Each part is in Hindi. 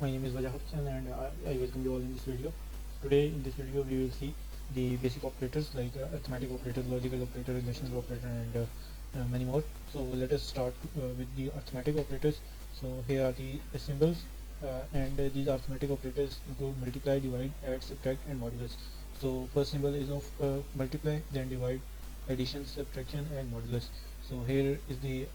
My name is Wajah Hussain and I welcome you all in this video. Today in this video we will see the basic operators like arithmetic operator, logical operator, relational operator and many more. So let us start with the arithmetic operators. So here are the symbols and these arithmetic operators include multiply, divide, add, subtract and modulus. So first symbol is of multiply, then divide, addition, subtraction and modulus. So here is the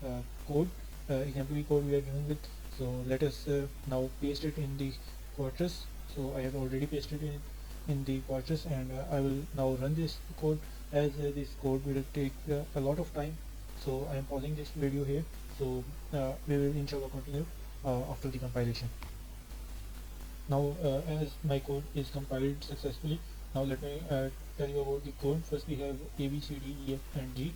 code, exemplary code we are dealing with. So let us now paste it in the quarters. So I have already pasted it in the quarters and I will now run this code, as this code will take a lot of time. So I am pausing this video here. So we will inshallah continue after the compilation. Now as my code is compiled successfully, now let me tell you about the code. First we have A, B, C, D, E, F and G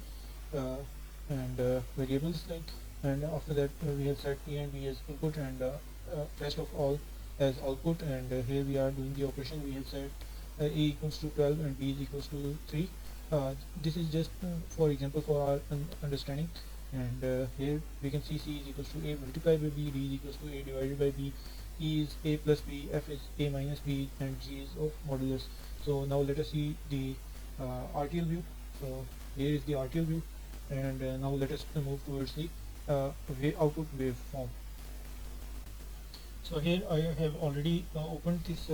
and variables like, and after that we have set A and B as input and rest of all as output, and here we are doing the operation. We have set A equals to 12 and B is equals to 3. This is just for example for our understanding, and here we can see C is equals to A multiplied by B, D is equals to A divided by B, E is A plus B, F is A minus B and G is of modulus. So now let us see the RTL view. So here is the RTL view, and now let us move towards the output waveform. So here I have already opened this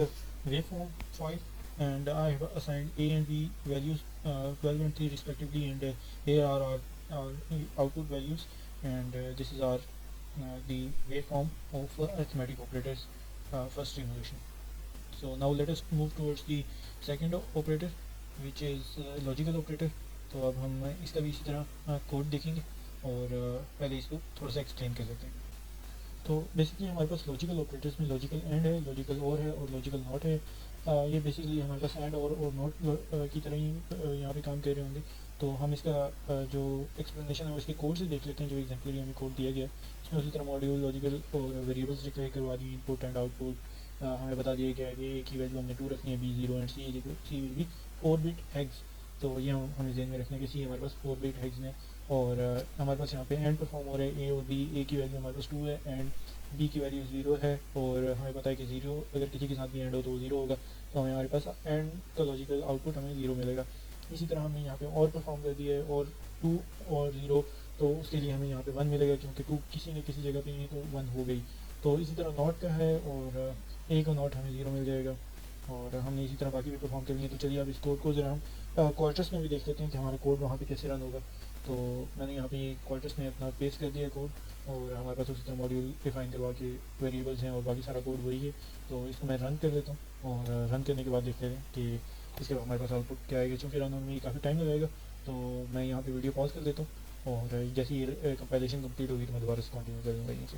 waveform file, and I have assigned A and B values 12 and 3 respectively, and here are our output values, and this is our the waveform of arithmetic operators first simulation. So now let us move towards the second operator, which is logical operator. तो अब हम इसका भी इसी तरह कोड देखेंगे और पहले इसको थोड़ा सा एक्सप्लेन कर लेते हैं. तो बेसिकली हमारे पास लॉजिकल ऑपरेटर्स में लॉजिकल एंड है, लॉजिकल और है और लॉजिकल नॉट है. ये बेसिकली हमारे पास एंड और नॉट की तरह ही यहाँ पे काम कर रहे होंगे. तो हम इसका जो एक्सप्लेनेशन है वो इसके कोड से देख लेते हैं, जो एग्जाम्पली हमें कोड दिया गया. इसमें उसी तरह मॉड्यूल, लॉजिकल और वेरिएबल्स डिक्लेयर करवा दी, इनपुट एंड आउटपुट. हमें बता दिया गया है ए की वैल्यू हमने 2 रखनी है, B 0 and C will be 4 bit हैग्स. तो ये हमें ध्यान में रखने के सी हमारे पास 4 बिट हैग्स में, और हमारे पास यहाँ पे एंड परफॉर्म हो रहा है. ए और बी, ए की वैल्यू हमारे पास 2 है एंड बी की वैल्यू 0 है, और हमें पता है कि 0 अगर किसी के साथ भी एंड हो तो वो 0 होगा. तो हमें हमारे पास एंड का लॉजिकल आउटपुट हमें 0 मिलेगा. इसी तरह हमने यहाँ पे और परफॉर्म कर दिया है, और 2 और 0, तो उसके लिए हमें यहाँ पे 1 मिलेगा, क्योंकि 2 किसी न किसी जगह पे नहीं तो 1 हो गई. तो इसी तरह नॉट का है, और ए का नॉट हमें 0 मिल जाएगा, और हमने इसी तरह बाकी भी परफॉर्म कर लिए. तो चलिए अब इस कोड को ज़रा हम क्वार्टर्स में भी देख लेते हैं कि हमारा कोड वहाँ पे कैसे रन होगा. तो मैंने यहाँ पे क्वार्टर्स में अपना पेस्ट कर दिया कोड, और हमारे पास उसी तरह मॉड्यूल डिफाइन करवा के वेरिएबल्स हैं और बाकी सारा कोड वही है. तो इसको मैं रन कर लेता हूँ, और रन करने के बाद देख लेते हैं कि इसके बाद हमारे पास आउटपुट क्या आएगा. चूँकि रन होने में काफ़ी टाइम लगेगा, तो मैं यहाँ पे वीडियो पॉज कर देता हूँ, और जैसे ही कंपाइलेशन कंप्लीट होगी तो मैं दोबारा से कंटिन्यू कर दूँगा यहीं से.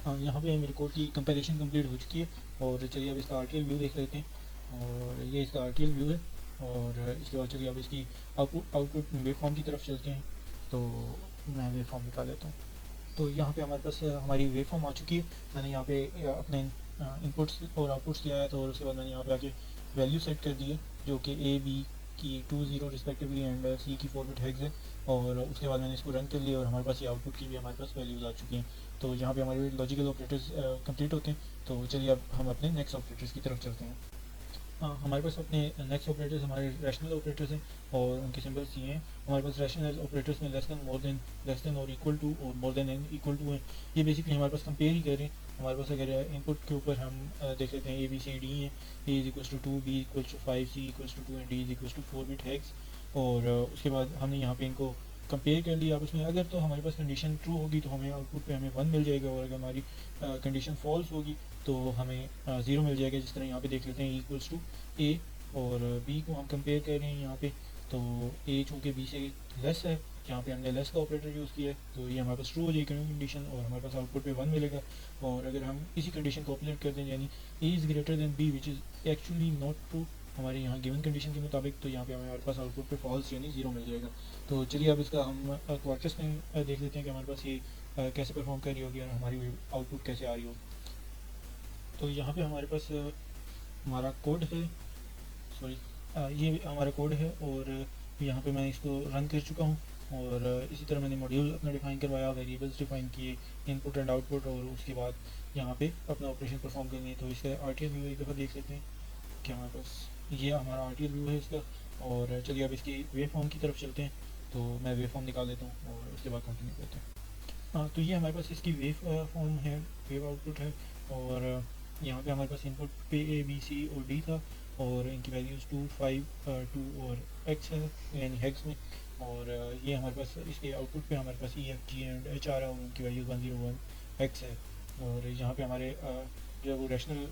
हाँ, यहाँ पे मेरे कोड की कंपाइलेशन कंप्लीट हो चुकी है, और चलिए अब इसका RTL व्यू देख लेते हैं. और ये इसका RTL व्यू है, और इसके बाद चलिए अब इसकी आउटपुट वेवफॉर्म की तरफ चलते हैं. तो मैं वेवफॉर्म निकाल लेता हूँ. तो यहाँ पे हमारे पास हमारी वेवफॉर्म आ चुकी है. मैंने यहाँ पे अपने इनपुट्स और आउटपुट्स लिया है, तो उसके बाद मैंने यहाँ पे आके वैल्यू सेट कर दी है, जो कि ए बी की 2 0 रिस्पेक्टिवली एंड सी की 4 बिट हैग्स है. और उसके बाद मैंने इसको रन कर लिया, और हमारे पास ये आउटपुट की भी हमारे पास वैल्यूज़ आ चुकी हैं. तो यहाँ पे हमारे लॉजिकल ऑपरेटर्स कंप्लीट होते हैं. तो चलिए अब हम अपने नेक्स्ट ऑपरेटर्स की तरफ चलते हैं. हमारे पास अपने नेक्स्ट ऑपरेटर्स हमारे रैशनल ऑपरेटर्स हैं, और उनके सिंबल्स ये हैं. हमारे पास रैशनल ऑपरेटर्स में less than, more than, less than और इक्वल टू, और more than and equal to हैं. ये बेसिकली हमारे पास कंपेयर ही कर रहे हैं. हमारे पास अगर इनपुट के ऊपर हम देख लेते हैं ए बी सी डी हैं. A is equals to 2, B equals to 5, C equals to 2 and D is equals to 4 bit हैग्स. और उसके बाद हमने यहाँ पे इनको कंपेयर कर लिया आपस में. अगर तो हमारे पास कंडीशन ट्रू होगी तो हमें आउटपुट पे हमें 1 मिल जाएगा, और अगर हमारी कंडीशन फॉल्स होगी तो हमें 0 मिल जाएगा. जिस तरह यहाँ पे देख लेते हैं इक्वल्स टू ए, और बी को हम कंपेयर कर रहे हैं यहाँ पे. तो ए चूँकि बी से लेस है, यहाँ पे हमने लेस का ऑपरेटर यूज़ किया है, तो ये हमारे पास ट्रू हो जाएगी कंडीशन, और हमारे पास आउटपुट पे 1 मिलेगा. और अगर हम इसी कंडीशन को ऑपोजिट कर दें, यानी A is greater than B which is actually not true हमारे यहाँ गिवन कंडीशन के मुताबिक, तो यहाँ पे हमारे पास आउटपुट पे फॉल्स यानी 0 मिल जाएगा. तो चलिए अब इसका हम क्वार्टर्स में देख लेते हैं कि हमारे पास ये कैसे परफॉर्म कर रही होगी और हमारी आउटपुट कैसे आ रही होगी. तो यहाँ पे हमारे पास हमारा कोड है, सॉरी ये हमारा कोड है, और यहाँ पे मैं इसको रन कर चुका हूँ. और इसी तरह मैंने मॉड्यूल अपना डिफाइन करवाया, वेरिएबल्स डिफाइन किए, इनपुट एंड आउटपुट, और उसके बाद यहाँ पे अपना ऑपरेशन परफॉर्म करनी है। तो इसका आर व्यू एक दफ़ा देख लेते हैं कि हमारे पास ये हमारा आर व्यू है इसका। और चलिए अब इसकी वेव फॉर्म की तरफ चलते हैं। तो मैं वेव फॉर्म निकाल लेता हूँ और उसके बाद कंटिन्यू करते हैं। हाँ, तो ये हमारे पास इसकी वेव फॉर्म है, वेव आउटपुट है। और यहाँ पे हमारे पास इनपुट पे ए बी सी और डी था, और इनकी वैल्यूज़ 2 5 2 और एक्स है, यानी हेक्स में। और ये हमारे पास इसके आउटपुट पे हमारे पास E F G and H आ रहा है, और उनकी वैल्यूज़ 101 एक्स है। और यहाँ पे हमारे जो है वो रैशनल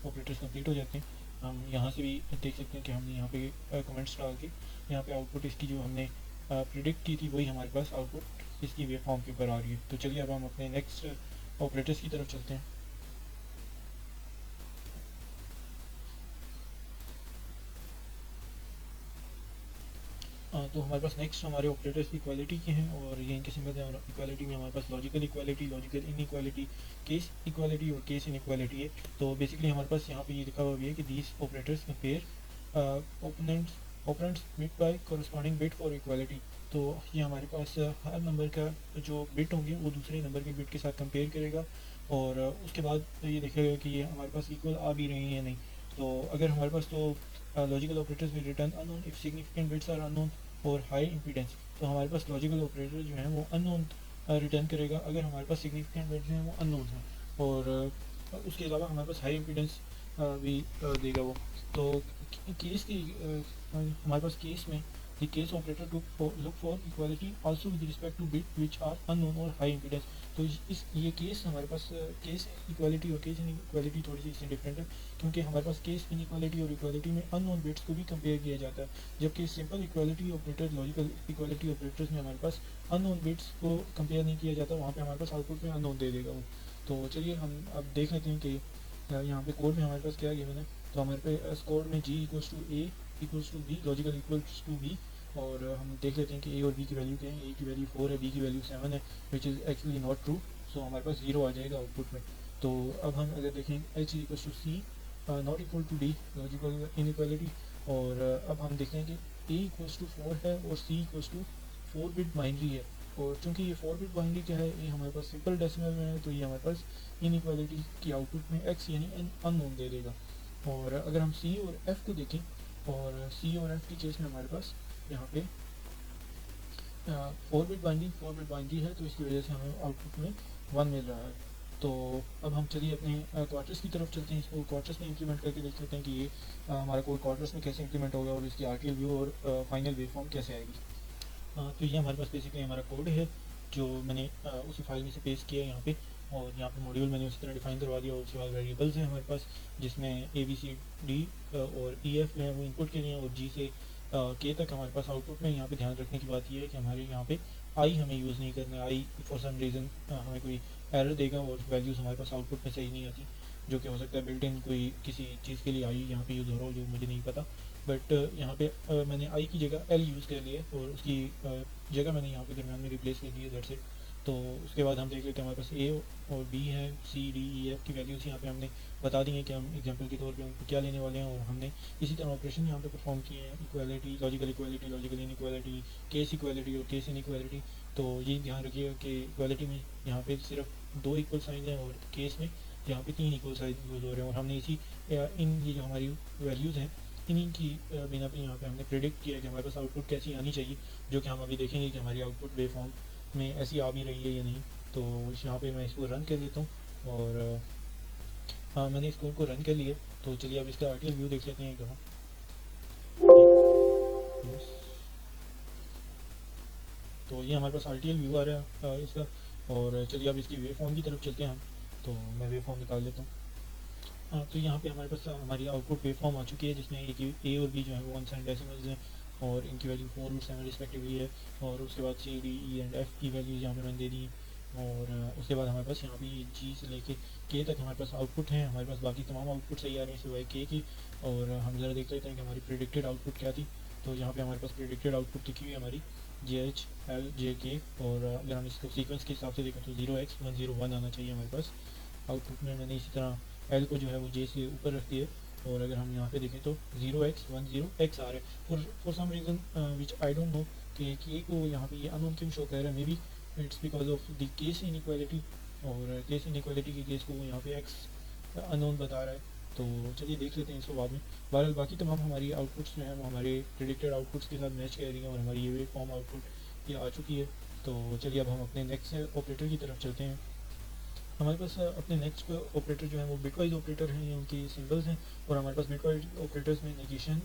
ऑपरेटर्स कंप्लीट हो जाते हैं। हम यहाँ से भी देख सकते हैं कि हमने यहाँ पे कमेंट्स डाल के यहाँ पे आउटपुट इसकी जो हमने प्रिडिक्ट की थी वही हमारे पास आउटपुट इसकी वेव फॉर्म के ऊपर आ रही है। तो चलिए अब हम अपने नेक्स्ट ऑपरेटर्स की तरफ चलते हैं। तो हमारे पास नेक्स्ट हमारे ऑपरेटर्स इक्वालिटी के हैं, और ये इनके सिंबल हैं। और इक्वालिटी में हमारे पास logical equality, logical inequality, case equality और केस इनइक्वालिटी है। तो बेसिकली हमारे पास यहाँ पे ये लिखा हुआ भी है कि these operators compare opponents operands bit by corresponding bit for equality. तो ये हमारे पास हर नंबर का जो बिट होंगे वो दूसरे नंबर के बिट के साथ कंपेयर करेगा, और उसके बाद ये देखेगा कि ये हमारे पास इक्वल आ भी रही है या नहीं। तो अगर हमारे पास तो logical operators will return unknown if significant bits are unknown और हाई इम्पीडेंस। तो हमारे पास लॉजिकल ऑपरेटर जो है वो अननोन रिटर्न करेगा अगर हमारे पास सिग्निफिकेंट बिट्स हैं वो अननोन हैं। और उसके अलावा हमारे पास हाई इम्पीडेंस भी देगा वो। तो केस की हमारे पास केस में the case operator to look for equality also with respect to bit which are unknown or high impedance। तो इस ये केस हमारे पास केस इक्वालिटी और केस इनइक्वालिटी थोड़ी सी इससे डिफरेंट है, क्योंकि हमारे पास केस इनइक्वालिटी और इक्वालिटी में अननोन बिट्स को भी कंपेयर किया जाता है, जबकि simple equality operator, logical equality operators में हमारे पास अननोन बिट्स को कंपेयर नहीं किया जाता, वहाँ पे हमारे पास आउटपुट में अननोन दे देगा वो। तो चलिए हम अब देख लेते हैं कि यहाँ पे कोड में हमारे पास क्या गिवन है। तो हमारे पास कोड में G equals to A equals to B, logical equals to B. और हम देख लेते हैं कि ए और बी की वैल्यू क्या है। ए की वैल्यू 4 है, बी की वैल्यू 7 है, which is actually not true. So हमारे पास 0 आ जाएगा आउटपुट में। तो अब हम अगर देखें H equal to C not equal to D, logical inequality. और अब हम देखते हैं कि ए इक्वल्स टू 4 है और सी इक्वल्स टू 4 बिट बाइनरी है। और चूँकि ये 4 बिट बाइनरी क्या है, ये हमारे पास सिंपल डेसिमल में है, तो ये हमारे पास इनइक्वालिटी की आउटपुट में एक्स यानी अननोन दे देगा। और अगर हम सी और एफ़ को देखें, और सी और एफ़ की केस में हमारे पास यहाँ पे 4 बिट बाइनरी है, तो इसकी वजह से हमें आउटपुट में 1 मिल रहा है। तो अब हम चलिए अपने क्वार्टर्स की तरफ चलते हैं, इसको क्वार्टर्स में इंप्लीमेंट करके देख लेते हैं कि ये हमारा कोड क्वार्टर्स में कैसे इंप्लीमेंट होगा और इसकी आरटीएल व्यू और फाइनल वेव फॉर्म कैसे आएगी। तो ये हमारे पास बेसिकली हमारा कोड है जो मैंने उसी फाइल में से पेस्ट किया है यहाँ पे। और यहाँ पे मॉड्यूल मैंने उसी तरह डिफाइन करवा दिया, और उसके बाद वेरिएबल्स हैं हमारे पास जिसमें ए बी सी डी और ई एफ है वो इनपुट के लिए, और जी से के तक हमारे पास आउटपुट में। यहाँ पे ध्यान रखने की बात यह है कि हमारे यहाँ पे आई हमें यूज़ नहीं करना है। आई फॉर सम रीज़न हमें कोई एरर देगा और वैल्यूज़ हमारे पास आउटपुट में सही नहीं आती, जो कि हो सकता है बिल्ट इन कोई किसी चीज़ के लिए आई यहाँ पे यूज़ हो रहा हो जो मुझे नहीं पता। बट यहाँ पे मैंने आई की जगह एल यूज़ कर लिया और उसकी जगह मैंने यहाँ पे दरम्यान में रिप्लेस कर दी है, दैट्स इट। तो उसके बाद हम देख लेते हैं हमारे पास ए और बी है, सी डी ई एफ की वैल्यूज़ यहाँ पे हमने बता दी हैं कि हम एग्जांपल के तौर पे उनको क्या लेने वाले हैं। और हमने इसी तरह ऑपरेशन यहाँ पे परफॉर्म किए हैं, equality, logical inequality, case equality और केस इनइक्वालिटी। तो ये ध्यान रखिएगा कि इक्वालिटी में यहाँ पे सिर्फ 2 इक्वल साइन हैं, और केस में यहाँ पे 3 इक्वल साइन यूज़ हो रहे हैं। और हमने इसी इन ये जो हमारी वैल्यूज़ हैं इन्हीं की बिना पे यहाँ पे हमने प्रिडिक्ट किया कि हमारे पास आउटपुट कैसी आनी चाहिए, जो कि हम अभी देखेंगे कि हमारी आउटपुट वेव फॉर्म में ऐसी आ भी रही है या नहीं। तो यहाँ पे मैं इसको रन कर लेता हूँ, और हाँ मैंने इस कोड को रन कर लिया। तो चलिए अब इसका आरटीएल व्यू देख लेते हैं कहाँ। तो ये हमारे पास आरटीएल व्यू आ रहा है इसका। और चलिए अब इसकी वेव फॉर्म की तरफ चलते हैं हम। तो मैं वेव फॉर्म निकाल लेता हूँ। तो यहाँ पे हमारे पास हमारी आउटपुट वेव फॉर्म आ चुकी है, जिसमें ए और बी जो है वो 1 साइन डेसिमल्स हैं, और इनकी वैल्यू 4 और 7 रिस्पेक्टिवली है। और उसके बाद C D E and F की वैल्यूज़ यहाँ पे मैंने दे दी। और उसके बाद हमारे पास यहाँ पे जी से लेके के तक हमारे पास आउटपुट है। हमारे पास बाकी तमाम आउटपुट सही आ रहे हैं सिवाय के की। और हम ज़रा देख लेते हैं कि हमारी प्रिडिक्टेड आउटपुट क्या थी। तो यहाँ पे हमारे पास प्रिडिक्टेड आउटपुट लिखी हुई है हमारी JH L J K। और अगर हम इसको सीक्वेंस के हिसाब से देखें तो 0x101 आना चाहिए हमारे पास आउटपुट में। मैंने इसी तरह एल को जो है वो जे से ऊपर रख दिया। और अगर हम यहाँ पे देखें तो 0x10x आ रहा है। For some reason which I don't know, कि के को यहाँ पे ये अननोन क्यों शो कर रहा है। May be it's because of the case inequality, और केस इनइक्वालिटी के केस को यहाँ पे एक्स अननोन बता रहा है। तो चलिए देख लेते हैं इसको बाद में। बहरहाल बाकी तमाम हमारी आउटपुट्स जो हैं वो हमारे प्रेडिक्टेड आउटपुट्स के साथ मैच कर रही हैं, और हमारी ये वेव फॉर्म आउटपुट ये आ चुकी है। तो चलिए अब हम अपने नेक्स्ट ऑपरेटर की तरफ चलते हैं। हमारे पास अपने नेक्स्ट ऑपरेटर जो है वो बिटवाइज ऑपरेटर हैं, ये उनकी सिंबल्स हैं। और हमारे पास बिटवाइज ऑपरेटर्स में नेगेशन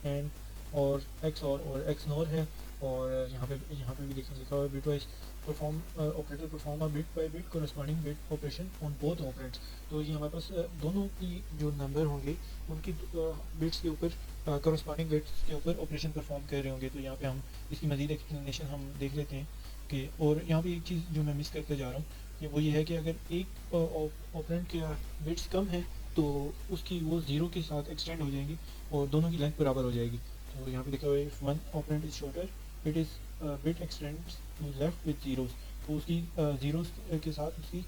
एंड और एक्स और एक्स नॉर है। और यहाँ पे भी देखिए लिखा हुआ है bitwise perform operator perform a bit by bit corresponding bit operation on both operands. तो ये हमारे पास दोनों की जो नंबर होंगे उनकी बिट्स के ऊपर कोरस्पॉन्डिंग बिट्स के ऊपर ऑपरेशन परफॉर्म कर रहे होंगे। तो यहाँ पे हम इसकी मज़ीद एक्सप्लेनेशन हम देख लेते हैं कि, और यहाँ पे एक चीज़ जो मैं मिस करते जा रहा हूँ कि वो ये है कि अगर एक ऑपरेंड के बिट्स कम है तो उसकी वो ज़ीरो के साथ एक्सटेंड हो जाएंगी और दोनों की लेंथ बराबर हो जाएगी। तो यहाँ पे लिखा हुआ है if one operand is shorter it is bit extends to left with zeros. तो उसकी ज़ीरोज़ के साथ उसकी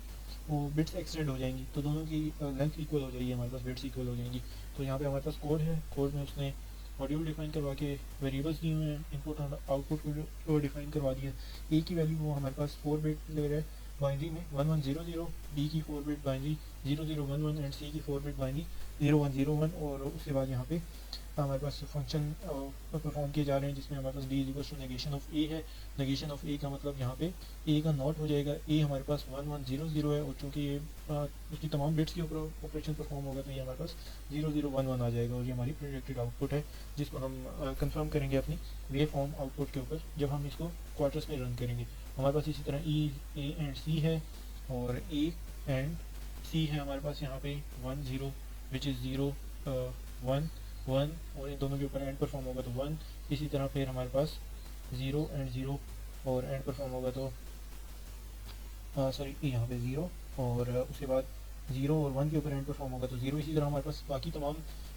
वो बिट्स एक्सटेंड हो जाएंगी, तो दोनों की लेंथ इक्वल हो जाएगी, हमारे पास बिट्स इक्वल हो जाएंगी। तो यहाँ पे हमारे पास कोड है, कोड में उसने मॉड्यूल डिफाइन करवा के वेरिएबल्स दिए हुए हैं, इनपुट और आउटपुट को डिफाइन करवा दिया। ए की वैल्यू वो हमारे पास 4 बिट ले रहा है बाइनरी में 1100, बी की 4 बिट बाइनरी 0011 एंड सी की 4 बिट बाइनरी 0101। और उसके बाद यहाँ पे हमारे पास फंक्शन परफॉर्म किए जा रहे हैं जिसमें हमारे पास D equal to negation of A है। नेगेशन ऑफ ए का मतलब यहाँ पे ए का नॉट हो जाएगा, ए हमारे पास 1100 है, और चूँकि ये उसकी तमाम बिट्स के ऊपर ऑपरेशन परफॉर्म होगा तो ये हमारे पास 0011 आ जाएगा। और ये हमारी प्रेडिक्टेड आउटपुट है जिसको हम कंफर्म करेंगे अपनी वेव फॉर्म आउटपुट के ऊपर जब हम इसको क्वार्टर्स में रन करेंगे। हमारे पास इसी तरह ए एंड सी है, और ए एंड सी है हमारे पास यहाँ पे 10 विच इज़ 0 1 1, और इन दोनों के ऊपर एंड परफॉर्म होगा तो 1। इसी तरह फिर हमारे पास 0 एंड 0 और एंड परफॉर्म होगा तो सॉरी यहाँ पे 0, और उसके बाद 0 और 1 के ऊपर एंड परफॉर्म होगा तो 0। इसी तरह हमारे पास बाकी तमाम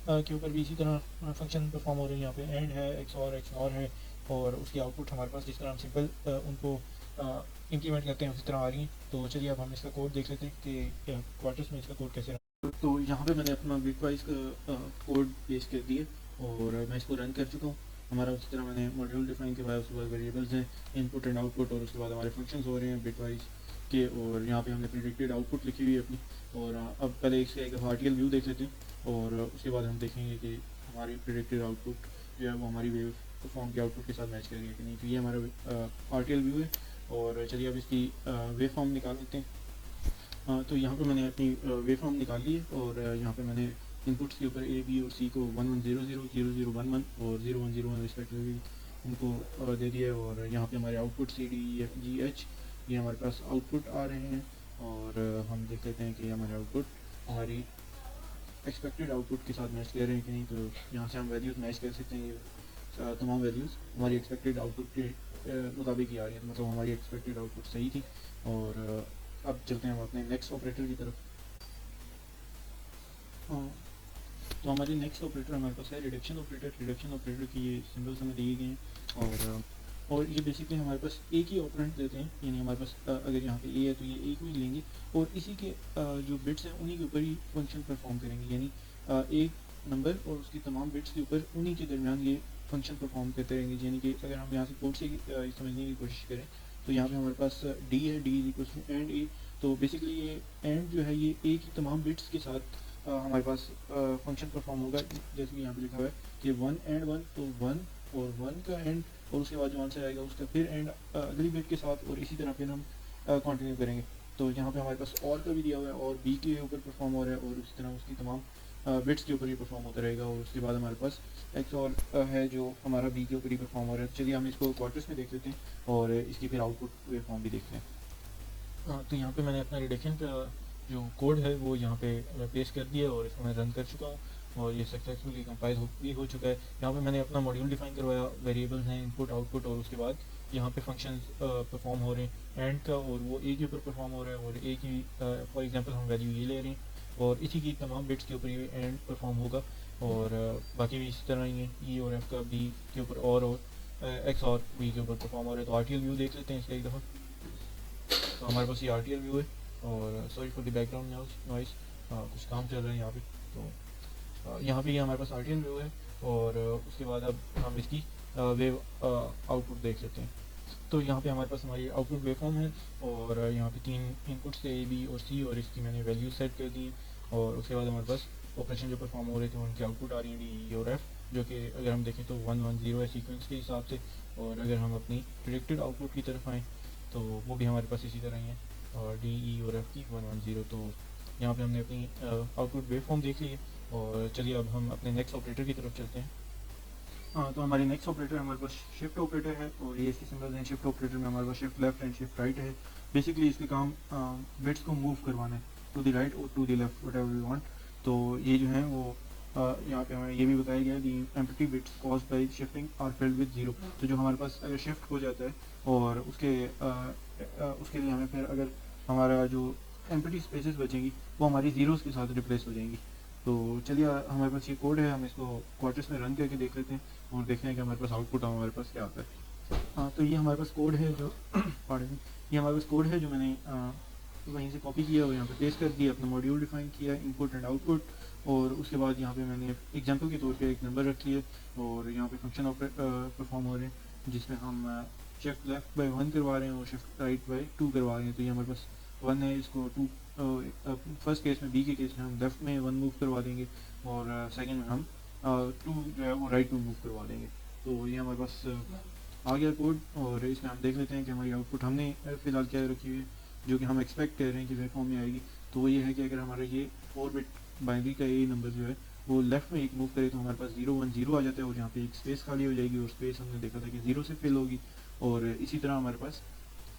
के ऊपर भी इसी तरह फंक्शन परफॉर्म हो रहे हैं। यहाँ पे एंड है, एक्स और है, और उसकी आउटपुट हमारे पास जिस तरह हम सिंपल उनको इम्प्लीमेंट करते हैं उसी तरह आ रही हैं। तो चलिए अब हम इसका कोड देख लेते हैं कि क्वार्टर्स में इसका कोड कैसे। तो यहाँ पे मैंने अपना बिटवाइज का कोड पेश कर दिया और मैं इसको रन कर चुका हूँ। हमारा उसी तरह मैंने मॉड्यूल डिफाइन करवाया, उसके बाद वेरिएबल्स हैं इनपुट एंड आउटपुट, और उसके बाद हमारे फंक्शंस हो रहे हैं बिटवाइज के, और यहाँ पे हमने प्रेडिक्टेड आउटपुट लिखी हुई है अपनी। और अब पहले इसका एक आरटीएल व्यू देख लेते हैं और उसके बाद हम देखेंगे कि हमारी प्रेडिक्टेड आउटपुट जो है वो हमारी वेव फॉर्म के आउटपुट के साथ मैच करेंगे कि नहीं। तो ये हमारा आरटीएल व्यू है, और चलिए अब इसकी वेव फॉर्म निकाल लेते हैं। तो यहाँ पे मैंने अपनी वेव फॉर्म निकाल ली है, और यहाँ पे मैंने इनपुट्स के ऊपर ए बी और सी को 1100 0011 और 0101 रिस्पेक्टिवली उनको दे दिया है। और यहाँ पे हमारे output C D E F G H ये हमारे पास आउटपुट आ रहे हैं, और हम देख लेते हैं कि हमारे आउटपुट हमारी एक्सपेक्टेड आउटपुट के साथ मैच कर रहे हैं कि नहीं। तो यहाँ से हम वैल्यूज़ मैच कर सकते हैं, ये तमाम वैल्यूज़ हमारी एक्सपेक्टेड आउटपुट के मुताबिक ही आ रही है, मतलब हमारी एक्सपेक्टेड आउटपुट सही थी। और अब चलते हैं हम अपने नेक्स्ट ऑपरेटर की तरफ। तो हमारी नेक्स्ट ऑपरेटर हमारे पास है रिडक्शन ऑपरेटर। रिडक्शन ऑपरेटर की ये सिंबल्स हमें दिए गए हैं, और ये बेसिकली हमारे पास एक ही ऑपरेंट देते हैं, यानी हमारे पास अगर यहाँ पे ए है तो ये ए को ही लेंगे और इसी के जो बिट्स हैं उन्हीं के ऊपर ही फंक्शन परफॉर्म करेंगे, यानी एक नंबर और उसकी तमाम बिट्स के ऊपर उन्हीं के दरमियान ये फंक्शन परफॉर्म करते रहेंगे। यानी कि अगर हम यहाँ से कोड से समझने की कोशिश करें तो यहाँ पे हमारे पास डी है, D is equal to and A. तो बेसिकली ये एंड जो है ये ए की तमाम बिट्स के साथ हमारे पास फंक्शन परफॉर्म होगा, जैसे कि यहाँ पे लिखा हुआ है कि 1 एंड 1, तो 1 और 1 का एंड, और उसके बाद जो आंसर आएगा उसका फिर एंड अगली बिट के साथ, और इसी तरह फिर हम कंटिन्यू करेंगे। तो यहाँ पे हमारे पास और का भी दिया हुआ है, और बी के ऊपर परफॉर्म हो रहा है, और उसी तरह उसकी तमाम बिट्स के ऊपर ही परफॉर्म होता रहेगा। और उसके बाद हमारे पास एक्स और है जो हमारा बी के ऊपर ही परफॉर्म हो रहा है। चलिए हम इसको क्वार्टर्स में देख लेते हैं और इसकी फिर आउटपुट वेव फॉर्म भी देखते हैं। तो यहाँ पे मैंने अपना रिडक्शन का जो कोड है वो यहाँ पे पेश कर दिया और इसको मैं रन कर चुका हूँ, और ये सक्सेसफुली कंपाइल भी हो चुका है। यहाँ पे मैंने अपना मॉड्यूल डिफाइन करवाया, वेरिएबल्स हैं इनपुट आउटपुट, और उसके बाद यहाँ पे फंक्शन परफॉर्म हो रहे हैं एंड का, और वो ए के ऊपर परफॉर्म हो रहा है, और ए की फॉर एग्जांपल हम वैल्यू ये ले रहे हैं, और इसी की तमाम बिट्स के ऊपर ये एंड परफॉर्म होगा। और बाकी भी इसी तरह ही है, ई और एफ का बी के ऊपर और एक्स और बी के ऊपर परफॉर्म हो रहा है। तो आरटीएल व्यू देख लेते हैं इसका एक दफ़ा। तो हमारे पास ये आरटीएल व्यू है, और sorry for the background noise, कुछ काम चल रहा है यहाँ पे। तो यहाँ पे ये हमारे पास आरटीएल व्यू है, और उसके बाद अब हम इसकी वेव आउटपुट देख लेते हैं। तो यहाँ पे हमारे पास हमारी आउटपुट वेवफॉर्म है और यहाँ पे 3 इनपुट्स थे, ए बी और सी, और इसकी मैंने वैल्यू सेट कर दी और उसके बाद हमारे पास ऑपरेशन जो परफॉर्म हो रहे थे उनकी आउटपुट आ रही है डी ई और एफ, जो कि अगर हम देखें तो 1 1 0 है सीक्वेंस के हिसाब से। और अगर हम अपनी प्रिडिक्टेड आउटपुट की तरफ आएँ तो वो भी हमारे पास इसी तरह ही है, और डी ई और एफ की 1 1 0। तो यहाँ पे हमने अपनी आउटपुट वेवफॉर्म देख ली है और चलिए अब हम अपने नेक्स्ट ऑपरेटर की तरफ चलते हैं। हाँ, तो हमारी नेक्स्ट ऑपरेटर हमारे पास शिफ्ट ऑपरेटर है और ये इसके सिंबल्स हैं। शिफ्ट ऑपरेटर में हमारे पास shift left and shift right है। बेसिकली इसके काम बिट्स को मूव करवाना है टू द राइट और to the left, whatever we want. तो ये जो है वो यहाँ पे हमें ये भी बताया गया है the empty bits caused by shifting are filled with zero. तो जो हमारे पास अगर शिफ्ट हो जाता है और उसके लिए हमें फिर अगर हमारा जो एम्प्टी स्पेसेस बचेंगी वो हमारी ज़ीरोज़ के साथ रिप्लेस हो जाएंगी। तो चलिए हमारे पास ये कोड है, हम इसको क्वार्टर्स में रन करके देख लेते हैं और देखते हैं कि हमारे पास आउटपुट हमारे पास क्या आता है। हाँ, तो ये हमारे पास कोड है जो पार्डन, ये हमारे पास कोड है जो मैंने वहीं से कॉपी किया और यहाँ पे पेस्ट कर दिया, अपना मॉड्यूल डिफाइन किया, इनपुट एंड आउटपुट, और उसके बाद यहाँ पे मैंने एग्जांपल के तौर पे एक नंबर रखी है और यहाँ पे फंक्शन परफॉर्म हो रहे हैं जिसमें हम शिफ्ट लेफ्ट बाय 1 करवा रहे हैं और शिफ्ट राइट बाय 2 करवा रहे हैं। तो ये हमारे पास 1 है, इसको 2 फर्स्ट केस में, बी के केस में हम लेफ्ट में 1 मूव करवा देंगे और सेकंड में हम 2 जो है वो राइट में मूव करवा देंगे। तो ये हमारे पास आ गया कोड और इसमें हम देख लेते हैं कि हमारी आउटपुट हमने फ़िलहाल क्या रखी हुई है जो कि हम एक्सपेक्ट कर रहे हैं कि वेव फॉर्म में आएगी। तो वो ये है कि अगर हमारा ये 4 बिट बाइनरी का ये नंबर जो है वो लेफ्ट में एक मूव करे तो हमारे पास 0 1 0 आ जाता है और यहाँ पे एक स्पेस खाली हो जाएगी और स्पेस हमने देखा था कि 0 से फिल होगी। और इसी तरह हमारे पास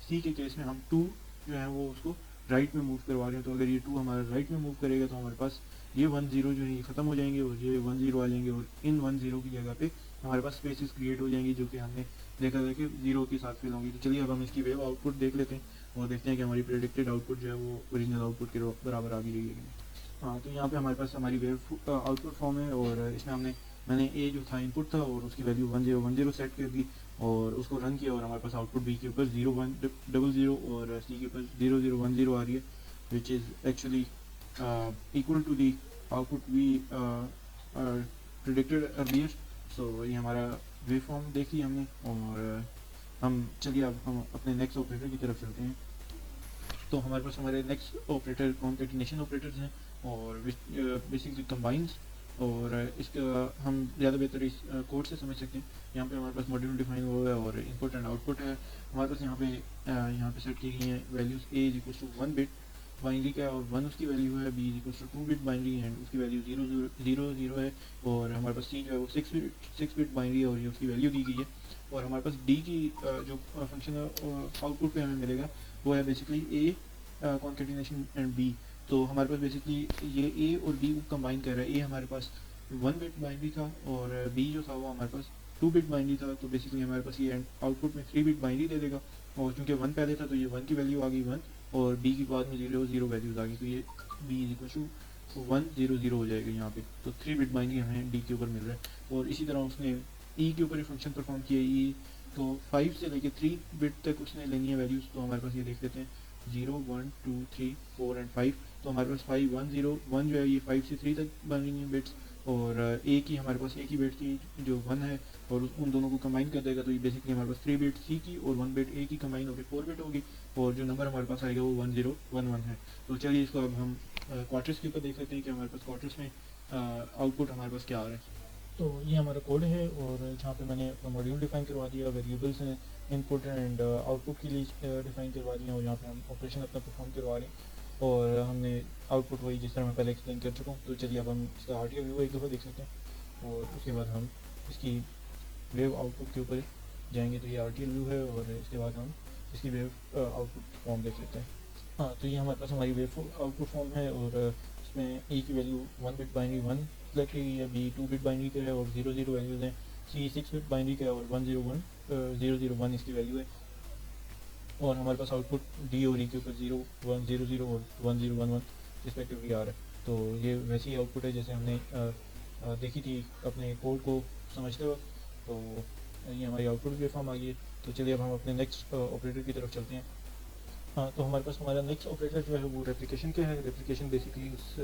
सी के केस में हम 2 जो है वो उसको राइट में मूव करवा रहे हैं। तो अगर ये 2 हमारा राइट में मूव करेगा तो हमारे पास ये 1 0 जो है ये ख़त्म हो जाएंगे और ये 1 0 आ जाएंगे और इन 1 0 की जगह पे हमारे पास स्पेसेस क्रिएट हो जाएंगी जो कि हमने देखा था कि 0 के साथ फिल होंगी। तो चलिए अब हम इसकी वेव आउटपुट देख लेते हैं और देखते हैं कि हमारी प्रेडिक्टेड आउटपुट जो है वो ओरिजिनल आउटपुट के बराबर आ गई है कि नहीं। हाँ, तो यहाँ पे हमारे पास हमारी वेव आउटपुट फॉर्म है और इसमें मैंने ए जो था इनपुट था और उसकी वैल्यू 1 0 1 0 सेट कर दी और उसको रन किया और हमारे पास आउटपुट बी के ऊपर 0 1 0 0 और सी के ऊपर 0 0 1 0 आ रही है, which is actually equal to the output we predicted earlier. So ये हमारा वेव फॉर्म देख लिया हमने और हम चलिए अब हम अपने नेक्स्ट ऑपरेटर की तरफ चलते हैं। तो हमारे पास हमारे नेक्स्ट ऑपरेटर कॉन्केटिनेशन ऑपरेटर्स हैं और बेसिकली कंबाइंस, और इसका हम ज़्यादा बेहतर इस कोड से समझ सकते हैं। यहाँ पे हमारे पास मॉड्यूल डिफाइन हुआ है और इनपुट एंड आउटपुट है। हमारे पास यहाँ पे सेट की गई हैं values A is equal to 1 bit binary का और 1 उसकी वैल्यू है, B is equal to 2 bit binary and उसकी वैल्यू 0 0 है, और हमारे पास सी जो है वो 6 बिट बाइनरी है और ये उसकी वैल्यू दी गई है। और हमारे पास डी की जो फंक्शन आउटपुट पे हमें मिलेगा वो है basically a concatenation and B. तो हमारे पास बेसिकली ये ए और बी को कंबाइन कर रहा है। ए हमारे पास 1 बिट बाइनरी था और बी जो था वो हमारे पास 2 बिट बाइनरी था। तो बेसिकली हमारे पास ये आउटपुट में 3 बिट बाइनरी दे देगा और चूँकि 1 पहले था तो ये 1 की वैल्यू आ गई 1 और बी की बाद में 0 0 वैल्यूज़ आ गई, तो ये बी इज इक्वल टू 1 0 0 हो जाएगा यहाँ पे। तो 3 बिट बाइनरी हमें डी के ऊपर मिल रहा है और इसी तरह उसने ई के ऊपर ही फंक्शन परफॉर्म किया। ई तो 5 से लेके 3 बिट तक उसने लेनी है वैल्यूज़। तो हमारे पास ये देख लेते हैं 0 1 2 3 4 एंड 5। तो हमारे पास 5 1 0 1 जो है ये 5 से 3 तक बन रही हैं बिट्स और ए की हमारे पास ए की बिट थी जो 1 है और उन दोनों को कंबाइन कर देगा। तो ये बेसिकली हमारे पास 3 बिट सी की और 1 बिट ए की कंबाइन होकर 4 बिट होगी और जो नंबर हमारे पास आएगा वो 1 0 1 1 है। तो चलिए इसको अब हम क्वार्टर्स के ऊपर देख लेते हैं कि हमारे पास क्वार्टर्स में आउटपुट हमारे पास क्या आ रहा है। तो ये हमारा कोड है और जहाँ पे मैंने अपना मॉड्यूल डिफाइन करवा दिया, वेरिएबल्स हैं इनपुट एंड आउटपुट के लिए डिफाइन करवा दिया और यहाँ पे हम ऑपरेशन अपना परफॉर्म करवा रहे हैं और हमने आउटपुट वही जिस तरह मैं पहले एक्सप्लेन कर चुका हूँ। तो चलिए अब हम इसका आरटीओ व्यू एक दफ़ा देख सकते हैं और उसके बाद हम इसकी वेव आउटपुट के ऊपर जाएंगे। तो ये आरटीओ व्यू है और इसके बाद हम इसकी वेव आउटपुट फॉर्म देख लेते हैं। हाँ, तो ये हमारे पास हमारी वेव आउटपुट फॉर्म है और इसमें ए की वैल्यू 1 बिट बाइनरी 1 सेलेक्ट की है, बी 2 बिट बाइनरी का है और 0 0 वैल्यूज़ हैं, सी 6 बिट बाइनरी का है और 1 0 0 1 इसकी वैल्यू है। और हमारे पास आउटपुट डी और ई के ऊपर 0 1 0 0 और 1 0 1 1 रिस्पेक्टिवली आ रहा है। तो ये वैसी ही आउटपुट है जैसे हमने देखी थी अपने कोड को समझते वक्त। तो ये हमारी आउटपुट वेव फॉर्म आ गई है। तो चलिए अब हम अपने नेक्स्ट ऑपरेटर की तरफ चलते हैं। हाँ, तो हमारे पास हमारा नेक्स्ट ऑपरेटर जो है वो रेप्लिकेशन का है। रेप्लिकेशन बेसिकली उस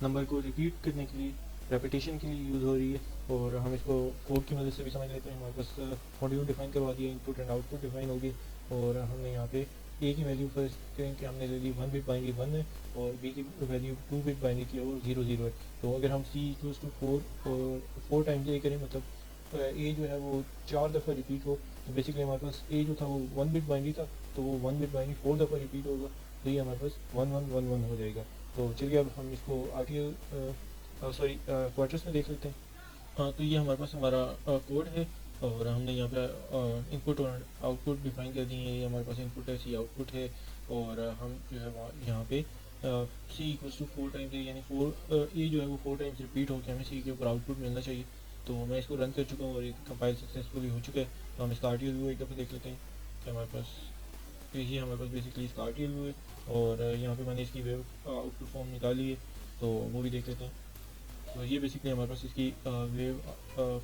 नंबर को रिपीट करने के लिए रेपिटेशन के लिए यूज़ हो रही है, और हम इसको कोड की मदद से भी समझ लेते हैं। हमारे पास मॉड्यूल डिफाइन करवा दिया, इनपुट एंड आउटपुट डिफाइन होगी, और हमने यहाँ पे ए की वैल्यू फर्स्ट करें कि हमने ले ली 1 बिट बाइनरी 1 है, और बी की वैल्यू 2 बिट बाइनरी की और 0 0 है। तो अगर हम सी इक्वल्स टू 4 और 4 टाइम्स ए करें, मतलब ए जो है वो 4 दफ़ा रिपीट हो, तो बेसिकली हमारे पास ए जो था वो 1 बिट बाइनरी था, तो वो 1 बिट बाइनरी 4 दफ़ा रिपीट होगा, तो ये हमारे पास 1111 हो जाएगा। तो चलिए अब हम इसको RTL सॉरी क्वार्टर्स में देख लेते हैं। हाँ, तो ये हमारे पास हमारा कोड है, और हमने यहाँ पे इनपुट और आउटपुट डिफाइन कर दिए हैं। ये हमारे पास इनपुट है, सी आउटपुट है, और हम जो है यहाँ पे सी इक्वल्स टू 4 टाइम्स है, यानी 4 ये जो है वो 4 टाइम्स रिपीट होकर हमें सी के ऊपर आउटपुट मिलना चाहिए। तो मैं इसको रन कर चुका हूँ और ये कंपाइल सक्सेसफुली हो चुका है। तो हम इसका RTL व्यू एक दफ़ा देख लेते हैं कि हमारे पास, तो ये हमारे पास बेसिकली इसका RTL व्यू है, और यहाँ पे मैंने इसकी वेव आउटपुट फॉर्म निकाली है, तो वो भी देख लेते हैं। तो ये बेसिकली हमारे पास इसकी वेव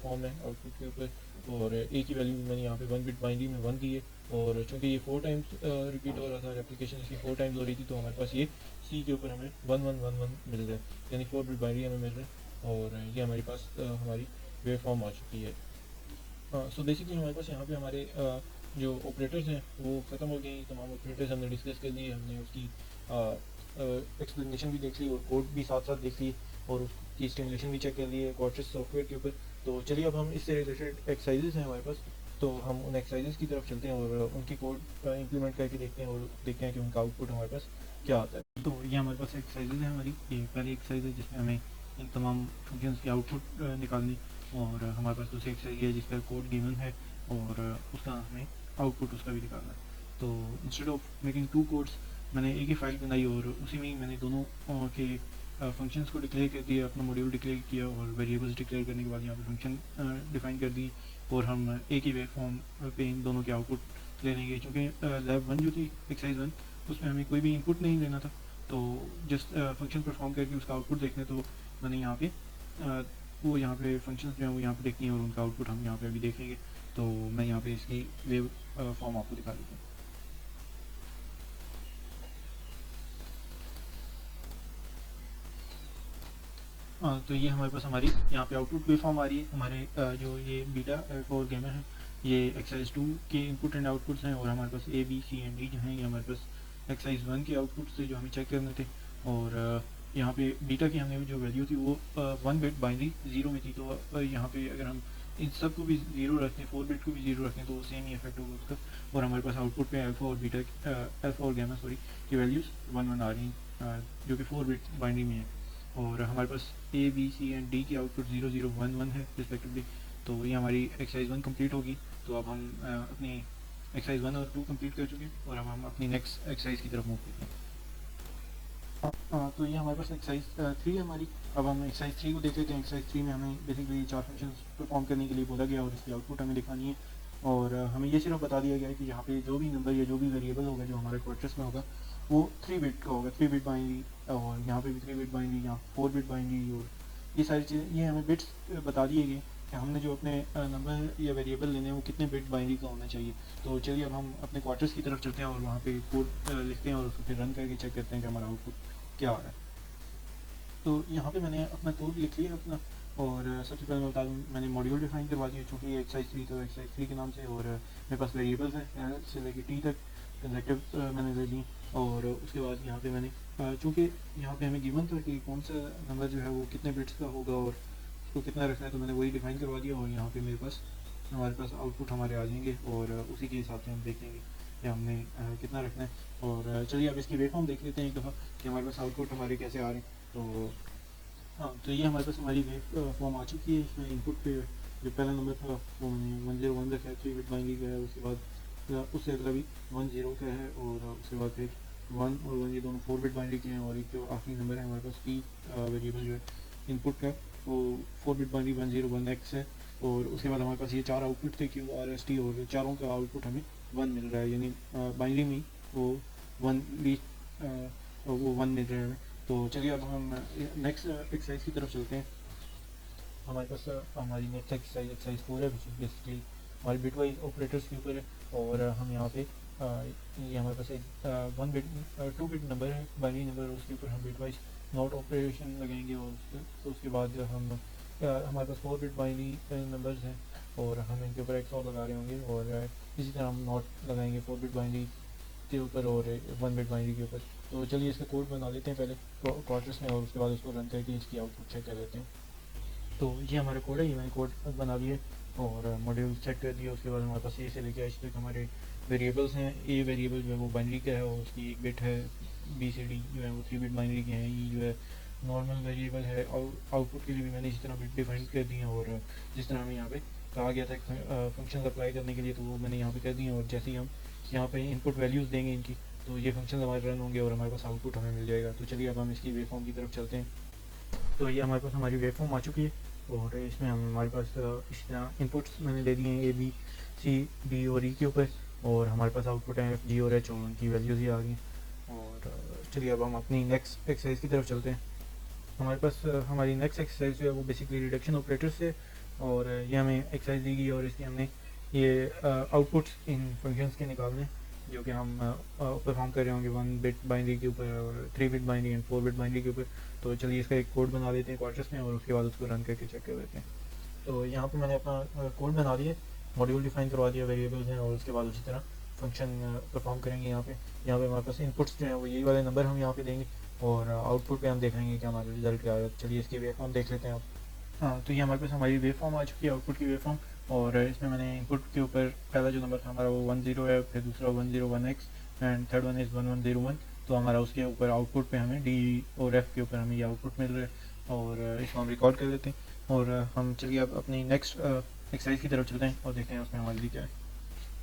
फॉर्म है आउटपुट के ऊपर, और ए की वैल्यू मैंने यहाँ पे 1 बिट बाइनरी में 1 दी है, और चूँकि ये 4 टाइम्स रिपीट हो रहा था, रेप्लिकेशन इसकी 4 टाइम्स हो रही थी, तो हमारे पास ये सी के ऊपर हमें 1111 मिल रहा है, यानी 4 बिट बाइनरी हमें मिल रहा है, और ये हमारे पास हमारी वेव फॉर्म आ चुकी है। सो बेसिकली हमारे पास यहाँ पे हमारे जो ऑपरेटर्स हैं वो ख़त्म हो गए। तमाम ऑपरेटर्स हमने डिस्कस कर दिए, हमने उसकी एक्सप्लेनेशन भी देख ली और कोड भी साथ साथ देख ली, और उसकी स्टिमुलेशन भी चेक कर लिए क्वार्टर्स सॉफ्टवेयर के ऊपर। तो चलिए अब हम इससे रिलेटेड एक्सरसाइजेस हैं हमारे पास, तो हम उन एक्सरसाइजेस की तरफ चलते हैं और उनकी कोड इंप्लीमेंट करके देखते हैं, और देखते हैं कि उनका आउटपुट हमारे पास क्या आता है। तो ये हमारे पास एक्सरसाइजेज हैं हमारी। ये पहली एक्सरसाइज है जिसमें हमें इन तमाम फंक्शंस की आउटपुट निकालनी, और हमारे पास दूसरी एक्सरसाइज है जिसका कोड गिवन है, और उसका हमें आउटपुट उसका भी निकालना है। तो इंस्टेड ऑफ मेकिंग 2 कोड्स, मैंने एक ही फाइल बनाई और उसी में ही मैंने दोनों के फंक्शंस को डिक्लेयर कर दिया, अपना मॉड्यूल डिक्लेयर किया, और वेरिएबल्स डिक्लेयर करने के बाद यहाँ पे फंक्शन डिफाइन कर दिए, और हम एक ही वेव फॉर्म पे इन दोनों के आउटपुट ले लेंगे। चूँकि लैब 1 जो थी एक्सरसाइज 1, उसमें हमें कोई भी इनपुट नहीं लेना था, तो जस्ट फंक्शन परफॉर्म करके उसका आउटपुट देखना, तो मैंने यहाँ पे वो यहाँ पे फंक्शंस जो हैं वो यहाँ पे देखनी है, और उनका आउटपुट हम यहाँ पे अभी देखेंगे। तो मैं यहाँ पे इसकी वेव फॉर्म आपको दिखा देता हूँ। तो ये हमारे पास हमारी यहाँ पे आउटपुट वेव फॉर्म आ रही है। हमारे जो ये बीटा और गैमा है, ये एक्सरसाइज 2 के इनपुट एंड आउटपुट्स हैं, और हमारे पास A B C and D जो हैं ये हमारे पास एक्सरसाइज 1 के आउटपुट्स थे जो हमें चेक करने थे। और यहाँ पे बीटा की हमने जो वैल्यू थी वो 1 बिट बाइनरी 0 में थी, तो यहाँ पे अगर हम इन सब को भी 0 रखते हैं, 4 बिट को भी 0 रखते हैं, तो सेम ही इफेक्ट होगा उसका। और हमारे पास आउटपुट पे अल्फा और बीटा अल्फा और गैमा सॉरी की वैल्यूज़ 1 1 आ रही हैं, जो कि 4 बिट बाइनरी में है। और हमारे पास A B C and D की आउटपुट 0 0 1 1 है रिस्पेक्टिवली। तो ये हमारी एक्सरसाइज 1 कंप्लीट होगी। तो अब हम अपनी एक्सरसाइज 1 और 2 कंप्लीट कर चुके हैं, और अब हम अपनी नेक्स्ट एक्सरसाइज की तरफ मूव करते हैं। तो ये हमारे पास एक्सरसाइज 3 है हमारी। अब हम एक्सरसाइज 3 को देख लेते हैं। एक्सरसाइज 3 में हमें बेसिकली 4 फंक्शंस परफॉर्म करने के लिए बोला गया, और इसकी आउटपुट हमें दिखानी है। और हमें ये सिर्फ बता दिया गया है कि यहाँ पे जो भी नंबर या जो भी वेरिएबल होगा जो हमारे क्वार्टर्स में होगा वो 3 बिट का होगा, 3 बिट बाइनरी, और यहाँ पे भी 3 बिट बाइनरी, यहाँ 4 बिट बाइनरी, और ये सारी चीज़ें ये हमें बिट्स बता दिए गए कि हमने जो अपने नंबर या वेरिएबल लेने हैं वो कितने बिट बाइनरी का होना चाहिए। तो चलिए अब हम अपने क्वार्टर्स की तरफ चलते हैं और वहाँ पे कोड लिखते हैं, और उसको फिर रन करके चेक करते हैं कि हमारा आउटपुट क्या आ रहा है। तो यहाँ पे मैंने अपना कोड लिख लिया अपना, और सबसे पहले मैं बता दूँ मैंने मॉड्यूल डिफाइन करवा दिया, चूँकि ये एक्सरसाइज 3 तो एक्सरसाइज 3 के नाम से, और मेरे पास वेरिएबल्स हैं एल से लेकर टी तक कंसेक्टिव मैंने ले ली। और उसके बाद यहाँ पे मैंने चूँकि यहाँ पे हमें गिवन था कि कौन सा नंबर जो है वो कितने बिट्स का होगा और उसको कितना रखना है, तो मैंने वही डिफाइन करवा दिया, और यहाँ पे मेरे पास हमारे पास आउटपुट हमारे आ जाएंगे, और उसी के हिसाब से हम देखेंगे कि हमने कितना रखना है। और चलिए अब इसकी वेवफॉर्म देख लेते हैं एक दफ़ा कि हमारे पास आउटपुट हमारे कैसे आ रहे हैं। तो हाँ, तो ये हमारे पास हमारी वेव फॉर्म आ चुकी है। इसमें इनपुट पे जो पहला नंबर था वो मैंने 101 रखा है, 3 बिट बाइनरी का है। उसके बाद उससे अगला भी 10 का है, और उसके बाद फिर 1 और 1 ये दोनों 4 बिट बाइनरी के हैं, और एक जो आखिरी नंबर है हमारे पास पी वेरिएबल जो है इनपुट का वो 4 बिट बाइनरी 101x है। और उसके बाद हमारे पास ये 4 आउटपुट थे क्यू आर एस टी, और चारों का आउटपुट हमें 1 मिल रहा है, यानी बाइनरी में वो 1 भी वो 1 मिल रहा है हमें। तो चलिए अब हम नेक्स्ट एक्सरसाइज की तरफ चलते हैं। हमारे पास हमारी नेक्स्ट एक्सरसाइज 4 है, बेसिकली हमारे बिट वाइज ऑपरेटर्स के ऊपर है। और हम यहाँ पे ये हमारे पास एक 1 बिट 2 बिट नंबर है बाइनरी नंबर, उसके ऊपर हम बिट वाइज नोट ऑपरेशन लगाएंगे और तो उसके बाद हम हमारे पास 4 बिट बाइनरी नंबर्स हैं और हम इनके ऊपर एक्स और लगा रहे होंगे और इसी तरह हम नोट लगाएंगे 4 बिट बाइनरी के ऊपर और 1 बिट बाइनरी के ऊपर। तो चलिए इसका कोड बना लेते हैं पहले क्वार्टर्स में और उसके बाद उसको रन करके इसकी आउटपुट चेक कर लेते हैं। तो ये हमारा कोड है, ये मैंने कोड बना लिए और मॉड्यूल चेक कर दिया। उसके बाद हमारे पास ए से लेकर एच तक हमारे वेरिएबल्स हैं। ए वेरिएबल जो है वो बाइनरी का है और उसकी 1 बिट है, बी से डी जो है वो 3 बिट बाइनरी के हैं, ई जो है नॉर्मल वेरिएबल है। और आउटपुट के लिए भी मैंने इसी तरह बिट डिफाइन कर दी हैं और जिस तरह हमें यहाँ पे कहा गया था फंक्शन अप्लाई करने के लिए तो वो मैंने यहाँ पे कर दी हैं। और जैसे ही हम यहाँ पे इनपुट वैल्यूज़ देंगे इनकी तो ये फंक्शन हमारे रन होंगे और हमारे पास आउटपुट हमें मिल जाएगा। तो चलिए अब हम इसकी वेव फॉर्म की तरफ चलते हैं। तो ये हमारे पास हमारी वेव फॉर्म आ चुकी है और इसमें हमारे पास इस तरह इनपुट्स मैंने दे दिए हैं ए बी सी डी और ई के ऊपर और हमारे पास आउटपुट है एफ जी और एच और उनकी वैल्यूज़ ही आ गई। और चलिए अब हम अपनी नेक्स्ट एक्सरसाइज की तरफ चलते हैं। हमारे पास हमारी नेक्स्ट एक्सरसाइज जो है वो बेसिकली रिडक्शन ऑपरेटर्स है और ये हमें एक्सरसाइज दी गई और इसलिए हमने ये आउटपुट्स इन फंक्शंस के निकालने जो कि हम परफॉर्म कर रहे होंगे 1 बिट बाइनरी के ऊपर और 3 bit binary and 4 bit binary के ऊपर। तो चलिए इसका एक कोड बना लेते हैं क्वार्टर्स में और उसके बाद उसको रन करके चेक कर लेते हैं। तो यहाँ पे मैंने अपना कोड बना लिया, मॉड्यूल डिफाइन करवा दिया, वेरिएबल्स हैं और उसके बाद उसी तरह फंक्शन परफॉर्म करेंगे। यहाँ पे हमारे पास इनपुट्स जो हैं वो यही वाले नंबर हम यहाँ पे देंगे और आउटपुट पे हम देखेंगे कि हमारा रिजल्ट क्या आया। चलिए इसकी वेव फॉर्म देख लेते हैं आप। हाँ, तो ये हमारे पास हमारी वेव फॉर्म आ चुकी है, आउटपुट की वेव फॉर्म। और इसमें मैंने इनपुट के ऊपर पहला जो नंबर था हमारा वो 10 है, फिर दूसरा 101x and third one is 1101। तो हमारा उसके ऊपर आउटपुट पे हमें डी और एफ के ऊपर हमें ये आउटपुट मिल रहा है और इसको हम रिकॉर्ड कर लेते हैं। और हम चलिए अब अपनी नेक्स्ट एक्सरसाइज की तरफ चलते हैं और देखते हैं उसमें हमारे लिए क्या है।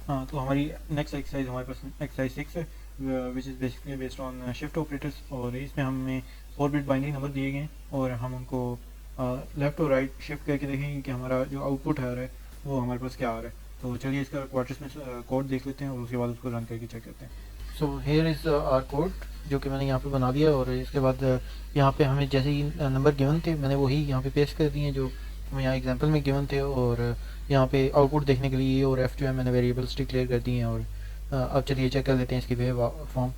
हाँ, तो हमारी नेक्स्ट एक्सरसाइज हमारे पास एक्सरसाइज 6 है which is basically based on shift operators और इसमें हमें 4 बिट बाइनरी नंबर दिए गए हैं और हम उनको लेफ़्ट और राइट शिफ्ट करके देखेंगे कि हमारा जो आउटपुट आ रहा है वो हमारे पास क्या आ रहा है। तो चलिए इसका क्वार्टर्स में कोड देख लेते हैं और उसके बाद उसको रन करके चेक करते हैं। So here is our code जो कि मैंने यहाँ पे बना दिया और इसके बाद यहाँ पे हमें जैसे ही नंबर गिवन थे मैंने वही यहाँ पे पेस्ट कर दिए हैं जो हमें यहाँ एग्जांपल में गिवन थे। और यहाँ पे आउटपुट देखने के लिए और एफ जो है मैंने वेरिएबल्स डिक्लेयर कर दिए हैं। और अब चलिए चेक कर लेते हैं इसकी वेव फॉर्म।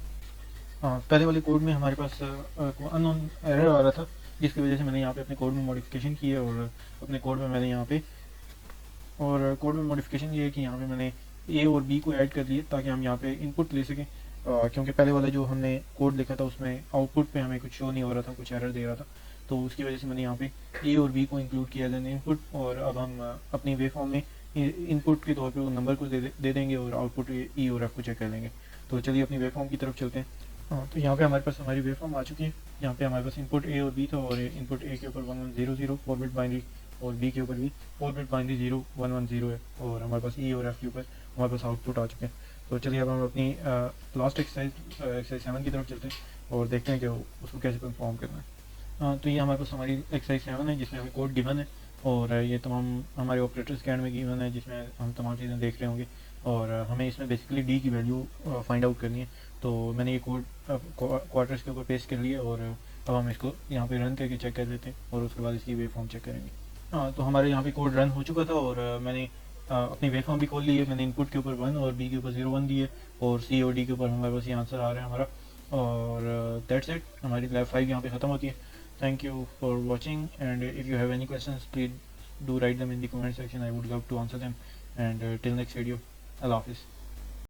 पहले वाले कोड में हमारे पास अननोन एरर आ रहा था जिसकी वजह से मैंने यहाँ पे अपने कोड में मॉडिफिकेशन की है और अपने कोड में मैंने यहाँ पे कोड में मॉडिफिकेशन ये है कि यहाँ पे मैंने ए और बी को ऐड कर दिए ताकि हम यहाँ पे इनपुट ले सकें। क्योंकि पहले वाला जो हमने कोड लिखा था उसमें आउटपुट पे हमें कुछ शो नहीं हो रहा था, कुछ एरर दे रहा था। तो उसकी वजह से मैंने यहाँ पे ए और बी को इंक्लूड किया एज एन इनपुट और अब हम अपनी वेव फॉर्म में इनपुट के तौर पे वो नंबर को दे देंगे और आउटपुट ई और एफ को चेक कर लेंगे। तो चलिए अपनी वेव फॉर्म की तरफ चलते हैं। हाँ, तो यहाँ पे हमारे पास हमारी वेव फॉर्म आ चुकी है। यहाँ पे हमारे पास इनपुट ए और बी था और इनपुट ए के ऊपर 1100 4 बिट बाइनरी और बी के ऊपर भी 4 बिट बाइनरी 0110 है और हमारे पास ई और एफ के ऊपर हमारे पास आउटपुट आ चुके हैं। तो चलिए अब हम अपनी लास्ट एक्सरसाइज 7 की तरफ चलते हैं और देखते हैं कि उसको कैसे परफॉर्म करना है। तो ये हमारे पास हमारी एक्सरसाइज 7 है जिसमें हमें कोड गिवन है और ये तमाम हमारे ऑपरेटर्स के एंड में गिवन है जिसमें हम तमाम चीज़ें देख रहे होंगे और हमें इसमें बेसिकली डी की वैल्यू फाइंड आउट करनी है। तो मैंने ये कोड क्वार्टर्स के ऊपर पेस्ट कर लिया और अब हम इसको यहाँ पे रन करके चेक कर लेते हैं और उसके बाद इसकी वेव फॉर्म चेक करेंगे। हाँ, तो हमारे यहाँ पे कोड रन हो चुका था और मैंने अपनी वेव फॉर्म भी खोल ली है। मैंने इनपुट के ऊपर 1 और बी के ऊपर 01 दिए और सी और डी के ऊपर हमारे पास ये आंसर आ रहा है हमारा। और दैट्स इट, हमारी लैब 5 यहाँ पे ख़त्म होती है। Thank you for watching and if you have any questions please do write them in the comment section. I would love to answer them and till next video, Allah Hafiz.